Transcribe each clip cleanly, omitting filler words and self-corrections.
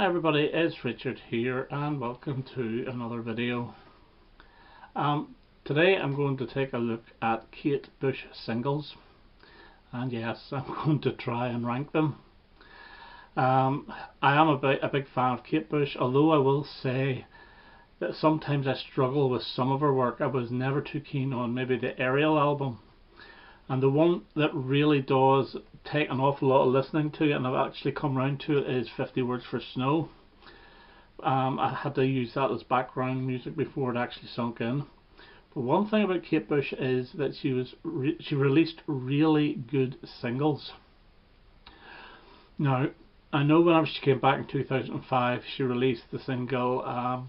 Hi everybody, it's Richard here and welcome to another video. Today I'm going to take a look at Kate Bush singles, and yes, I'm going to try and rank them. I am a big fan of Kate Bush, although I will say that sometimes I struggle with some of her work. I was never too keen on maybe the Ariel album, and the one that really does take an awful lot of listening to, and I've actually come round to it, is 50 Words for Snow. I had to use that as background music before it actually sunk in. But one thing about Kate Bush is that she released really good singles. Now, I know whenever she came back in 2005, she released the single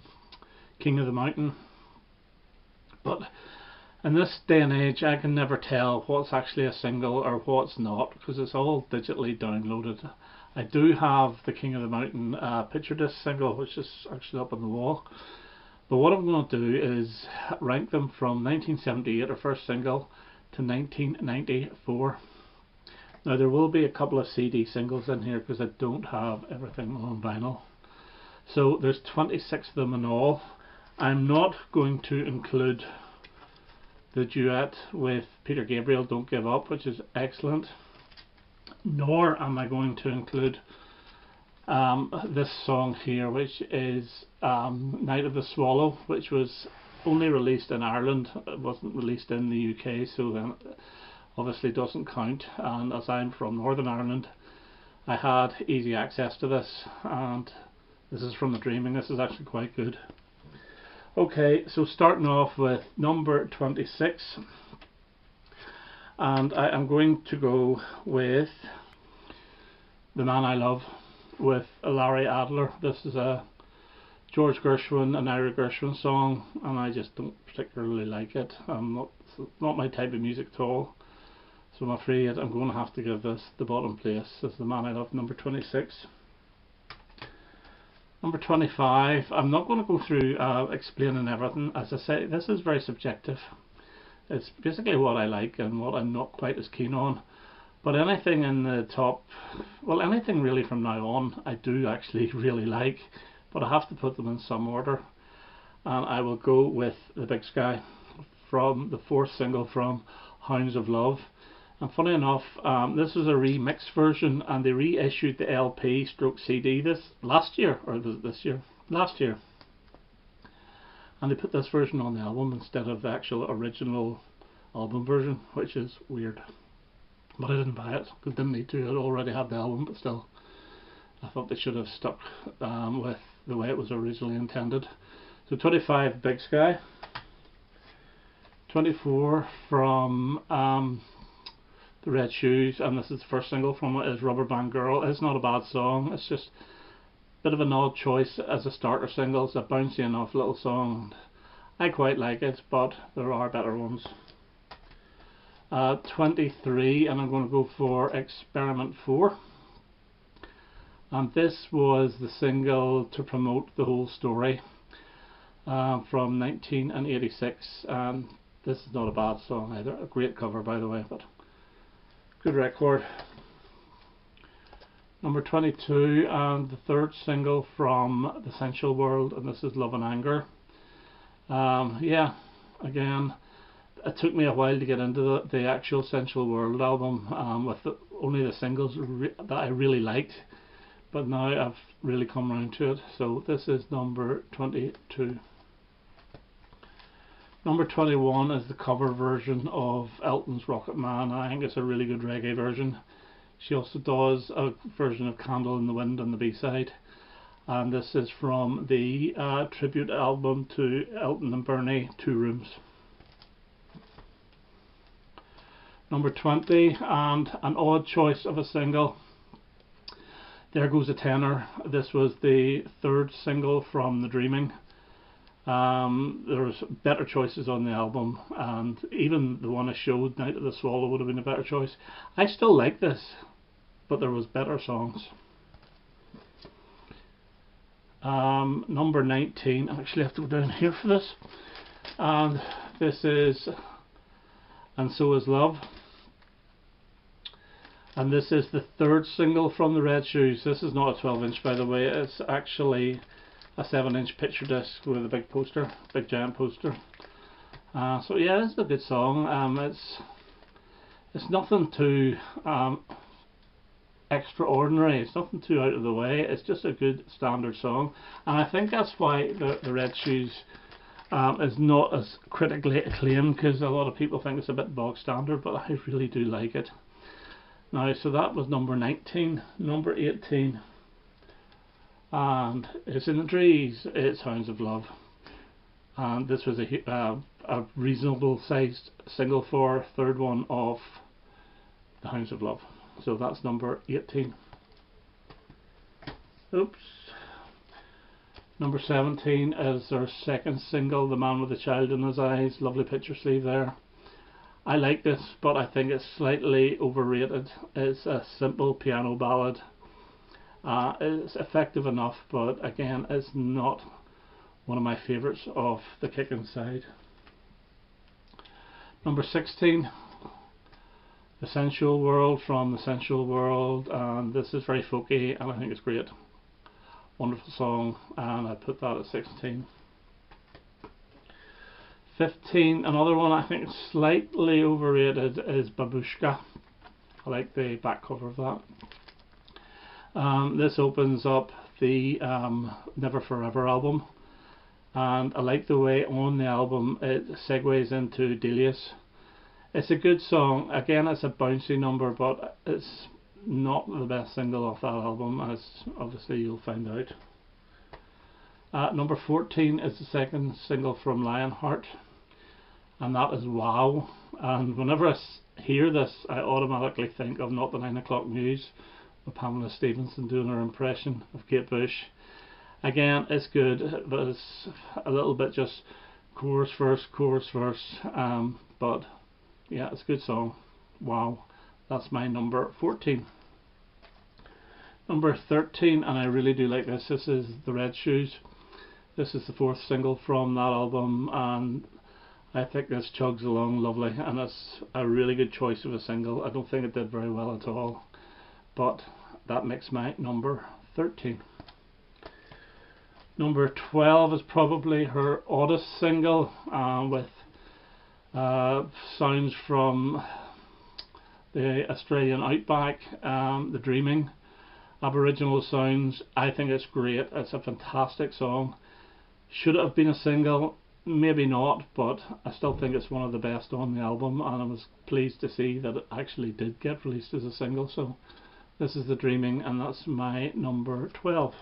King of the Mountain. But in this day and age, I can never tell what's actually a single or what's not, because it's all digitally downloaded. I do have the King of the Mountain picture disc single, which is actually up on the wall. But what I'm going to do is rank them from 1978, her first single, to 1994. Now there will be a couple of CD singles in here because I don't have everything on vinyl. So there's 26 of them in all. I'm not going to include the duet with Peter Gabriel, Don't Give Up, which is excellent, nor am I going to include this song here, which is Night of the Swallow, which was only released in Ireland. It wasn't released in the UK, so then obviously doesn't count, and as I'm from Northern Ireland, I had easy access to this, and this is from The Dreaming. This is actually quite good. Okay, so starting off with number 26, and I am going to go with The Man I Love with Larry Adler. This is a George Gershwin and Ira Gershwin song, and I just don't particularly like it. It's not my type of music at all, so I'm afraid I'm going to have to give this the bottom place as The Man I Love, number 26. Number 25, I'm not going to go through explaining everything. As I say, this is very subjective. It's basically what I like and what I'm not quite as keen on. But anything in the top, well, anything really from now on, I do actually really like, but I have to put them in some order. And I will go with The Big Sky, from the fourth single from Hounds of Love. And funny enough, this is a remix version, and they reissued the LP stroke CD last year, or was it this year? Last year. And they put this version on the album instead of the actual original album version, which is weird. But I didn't buy it, I didn't need to, I already had the album, but still, I thought they should have stuck with the way it was originally intended. So 25, Big Sky. 24 from The Red Shoes, and this is the first single from it, is Rubber Band Girl. It's not a bad song, it's just a bit of an odd choice as a starter single. It's a bouncy enough little song. I quite like it, but there are better ones. 23, and I'm going to go for Experiment 4. And this was the single to promote The Whole Story from 1986, and this is not a bad song either. A great cover, by the way, but good record. Number 22, and the third single from The Sensual World, and this is Love and Anger. Yeah, again, it took me a while to get into the actual Sensual World album with only the singles that I really liked, but now I've really come around to it. So this is number 22. Number 21 is the cover version of Elton's Rocket Man. I think it's a really good reggae version. She also does a version of Candle in the Wind on the B-side, and this is from the tribute album to Elton and Bernie, Two Rooms. Number 20, and an odd choice of a single, There Goes a Tenor. This was the third single from The Dreaming. There's better choices on the album, and even the one I showed, Night of the Swallow, would have been a better choice. I still like this, but there was better songs. Number 19, I actually have to go down here for this, and this is And So Is Love. And this is the third single from the Red Shoes. This is not a 12-inch, by the way. It's actually a 7-inch picture disc with a big poster, big giant poster. So yeah, it's a good song. It's nothing too extraordinary. It's nothing too out of the way. It's just a good standard song, and I think that's why the Red Shoes is not as critically acclaimed, because a lot of people think it's a bit bog standard, but I really do like it. Now, so that was number 19. Number 18, and it's in the trees. It's Hounds of Love, and this was a reasonable sized single for third one of the Hounds of Love. So that's number 18. Oops. Number 17 is their second single, The Man with the Child in His Eyes. Lovely picture sleeve there. I like this, but I think it's slightly overrated. It's a simple piano ballad. It's effective enough, but again, it's not one of my favourites of the Kicking side. Number 16, The Sensual World from The Sensual World, and this is very folky and I think it's great. Wonderful song, and I put that at 16. 15, another one I think slightly overrated, is Babushka. I like the back cover of that. This opens up the Never Forever album, and I like the way on the album it segues into Delius. It's a good song. Again, it's a bouncy number, but it's not the best single off that album, as obviously you'll find out. Number 14 is the second single from Lionheart, and that is Wow. And whenever I hear this, I automatically think of Not the 9 O'Clock News with Pamela Stephenson doing her impression of Kate Bush. Again, it's good, but it's a little bit just chorus verse, but yeah, it's a good song. Wow. That's my number 14. Number 13, and I really do like this. This is The Red Shoes. This is the fourth single from that album, and I think this chugs along lovely, and it's a really good choice of a single. I don't think it did very well at all, but that makes my number 13. Number 12 is probably her oddest single, with sounds from the Australian outback, the Dreaming, Aboriginal sounds. I think it's great. It's a fantastic song. Should it have been a single? Maybe not, but I still think it's one of the best on the album, and I was pleased to see that it actually did get released as a single. So this is the Dreaming, and that's my number 12.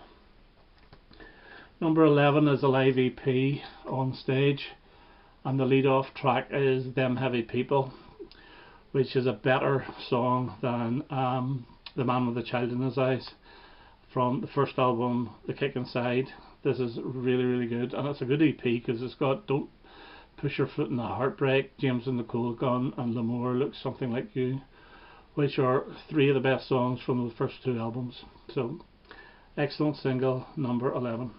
Number 11 is a live EP on stage, and the lead off track is Them Heavy People, which is a better song than The Man with the Child in His Eyes from the first album, The Kicking Side. This is really, really good, and it's a good EP because it's got Don't Push Your Foot in the Heartbreak, James and the Cold Gun, and L'Amour Looks Something Like You, which are three of the best songs from the first two albums. So excellent single, number 11.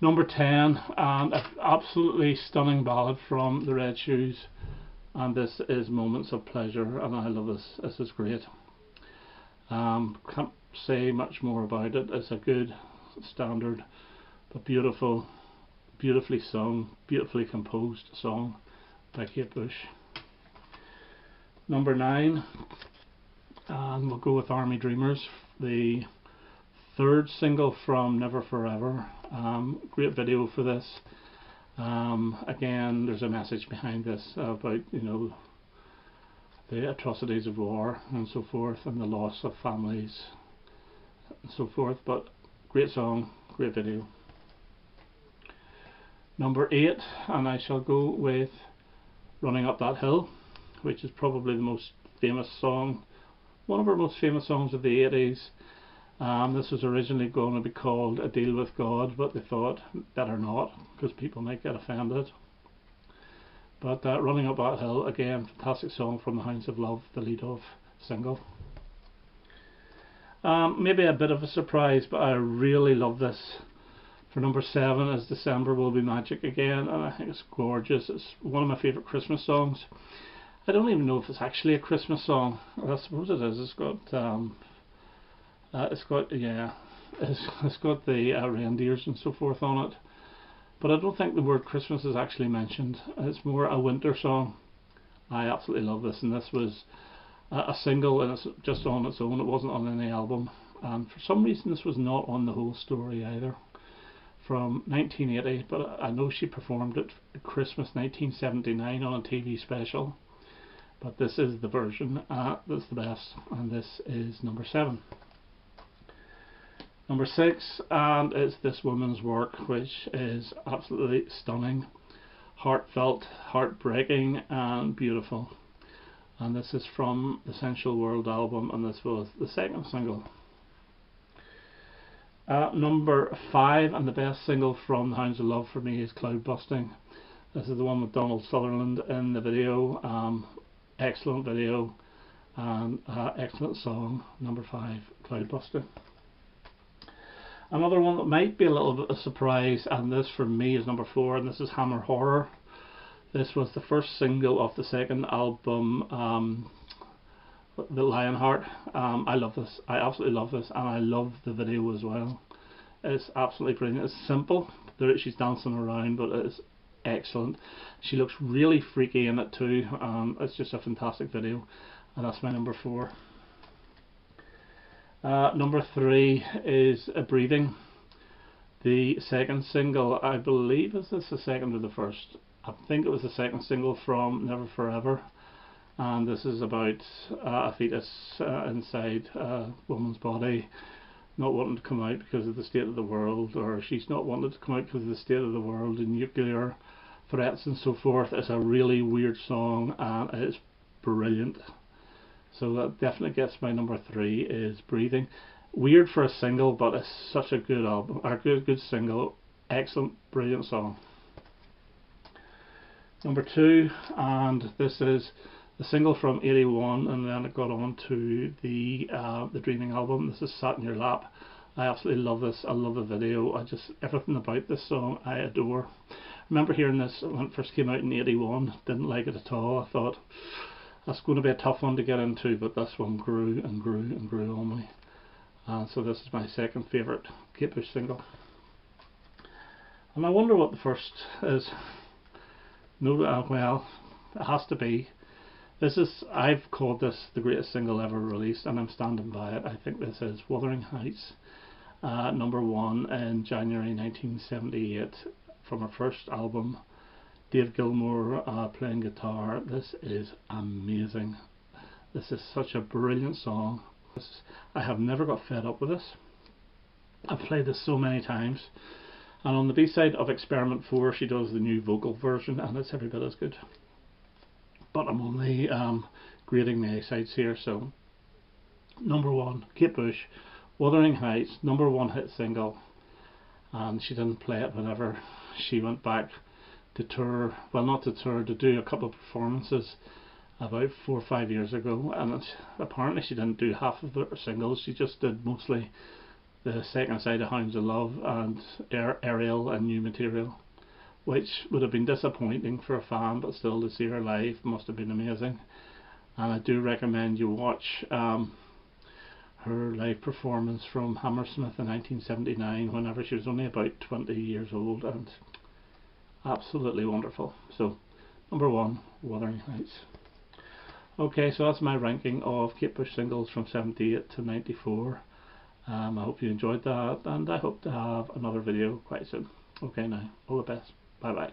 Number 10, and an absolutely stunning ballad from the Red Shoes, and this is Moments of Pleasure, and I love this. This is great. Can't say much more about it. It's a good standard but beautifully sung, beautifully composed song by Kate Bush. Number 9, and we'll go with Army Dreamers, the third single from Never Forever. Great video for this. Again, there's a message behind this about, you know, the atrocities of war and so forth, and the loss of families and so forth, but great song, great video. Number 8, and I shall go with Running Up That Hill, which is probably the most famous song, one of our most famous songs of the 80s. This was originally going to be called A Deal with God, but they thought better not, because people might get offended. But Running Up That Hill, again, fantastic song from the Hounds of Love, the lead-off single. Maybe a bit of a surprise, but I really love this. For number 7 is December Will Be Magic again, and I think it's gorgeous. It's one of my favourite Christmas songs. I don't even know if it's actually a Christmas song. I suppose it is. Yeah, it's got the reindeers and so forth on it. But I don't think the word Christmas is actually mentioned. It's more a winter song. I absolutely love this, and this was a single, and it's just on its own. It wasn't on any album, and for some reason this was not on The Whole Story either, from 1980. But I know she performed it at Christmas 1979 on a TV special. But this is the version that's the best, and this is number 7. Number 6, and it's This Woman's Work, which is absolutely stunning, heartfelt, heartbreaking, and beautiful. And this is from the Sensual World album, and this was the second single. Number 5, and the best single from The Hounds of Love for me, is Cloud Busting. This is the one with Donald Sutherland in the video. Excellent video and excellent song. Number 5, Cloud Busting. Another one that might be a little bit of a surprise, and this for me is number 4, and this is Hammer Horror. This was the first single of the second album, The Lionheart. I love this. I absolutely love this, and I love the video as well. It's absolutely brilliant. It's simple. She's dancing around, but it's excellent. She looks really freaky in it too. It's just a fantastic video, and that's my number 4. Number 3 is Breathing, the second single. I believe, is this the second or the first? I think it was the second single from Never Forever, and this is about a fetus inside a woman's body not wanting to come out because of the state of the world, or she's not wanting to come out because of the state of the world and nuclear threats and so forth. It's a really weird song, and it's brilliant. So that definitely gets my number 3, is Breathing. Weird for a single, but it's such a good album, or good single. Excellent, brilliant song. Number 2, and this is the single from 81, and then it got on to the Dreaming album. This is Sat in Your Lap. I absolutely love this. I love the video. Everything about this song I adore. I remember hearing this when it first came out in 81. Didn't like it at all. I thought, that's going to be a tough one to get into, but this one grew and grew and grew on me. So this is my second favourite Kate Bush single. And I wonder what the first is. No, well, it has to be. I've called this the greatest single ever released, and I'm standing by it. I think this is Wuthering Heights, number 1 in January 1978, from her first album. Dave Gilmour playing guitar. This is amazing. This is such a brilliant song. I have never got fed up with this. I've played this so many times, and on the B-side of Experiment 4 she does the new vocal version, and it's every bit as good. But I'm only grading the A-sides here. So number 1, Kate Bush, Wuthering Heights, number 1 hit single, and she didn't play it whenever she went back to tour, well, not to tour, to do a couple of performances about 4 or 5 years ago, and apparently she didn't do half of the singles. She just did mostly the second side of Hounds of Love and Aerial and New Material, which would have been disappointing for a fan, but still, to see her live must have been amazing. And I do recommend you watch her live performance from Hammersmith in 1979, whenever she was only about 20 years old, and absolutely wonderful. So number 1, Wuthering Heights. Okay, so that's my ranking of Kate Bush singles from 78 to 94. I hope you enjoyed that, and I hope to have another video quite soon. Okay, now, all the best. Bye bye.